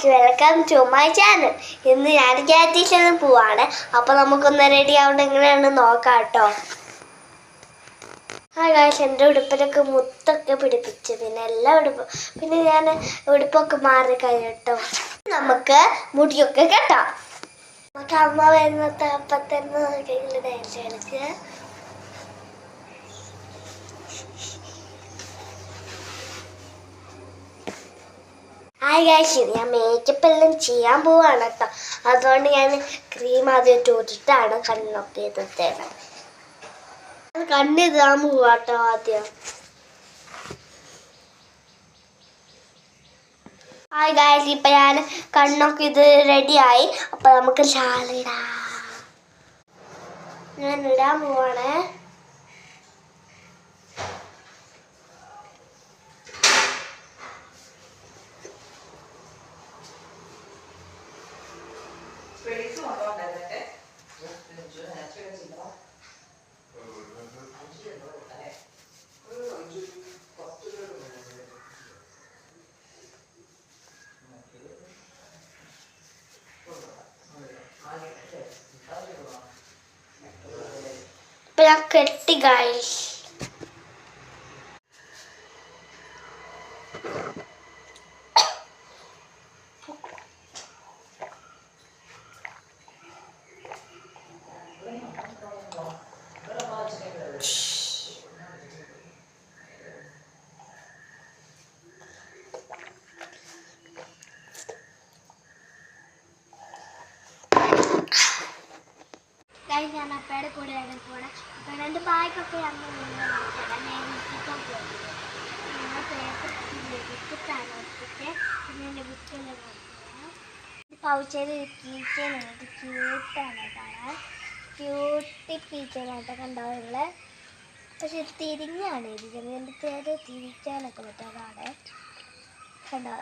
Guys, welcome to my channel. ഇന്ന് ഞാൻ ക്യാറ്റീഷനും പോവാണ്. അപ്പോൾ നമുക്കൊന്ന് റെഡി ആവേണ്ട എങ്ങനെയാണെന്ന് നോക്കാം കേട്ടോ. ഗൈസ്, എൻ്റെ ഉടുപ്പിലൊക്കെ മുത്തൊക്കെ പിടിപ്പിച്ചു. പിന്നെ ഞാൻ ഉടുപ്പൊക്കെ മാറി കഴിഞ്ഞിട്ടോ. നമുക്ക് മുടിയൊക്കെ കെട്ടാം. നമുക്ക് അമ്മ വരുന്നത് അപ്പം തന്നെ ഡാൻസ് കളിക്കുക. ഞാൻ മേക്കപ്പ് എല്ലാം ചെയ്യാൻ പോവാണ് കേട്ടോ. അതുകൊണ്ട് ഞാൻ ക്രീം ആദ്യം ഇട്ടിട്ടാണ് കണ്ണൊക്കെ ഇതേണം. കണ്ണിതാൻ പോവാട്ടോ ആദ്യം. ഇപ്പൊ ഞാൻ കണ്ണൊക്കെ ഇത് റെഡിയായി. അപ്പൊ നമുക്ക് ഷാളിടാം. ഞാൻ ഇടാൻ പോവാണേ. ഇപ്പൊ ഞാൻ കെട്ടി ഗൈസ്. ഞാൻ അപ്പയുടെ കൂടെ പോണേ. അപ്പം രണ്ട് ബാഗൊക്കെ പൗച്ചയിൽ കീച്ചേനായിട്ട് ക്യൂട്ടാണ് കാണാൻ. ക്യൂട്ടി കീച്ചേനായിട്ട് കണ്ടാവുള്ള. പക്ഷെ തിരിഞ്ഞാണ് ഇരിക്കുന്നത്. എൻ്റെ പേര് തിരിച്ചാനൊക്കെ പറ്റാതാണ് കണ്ടോ.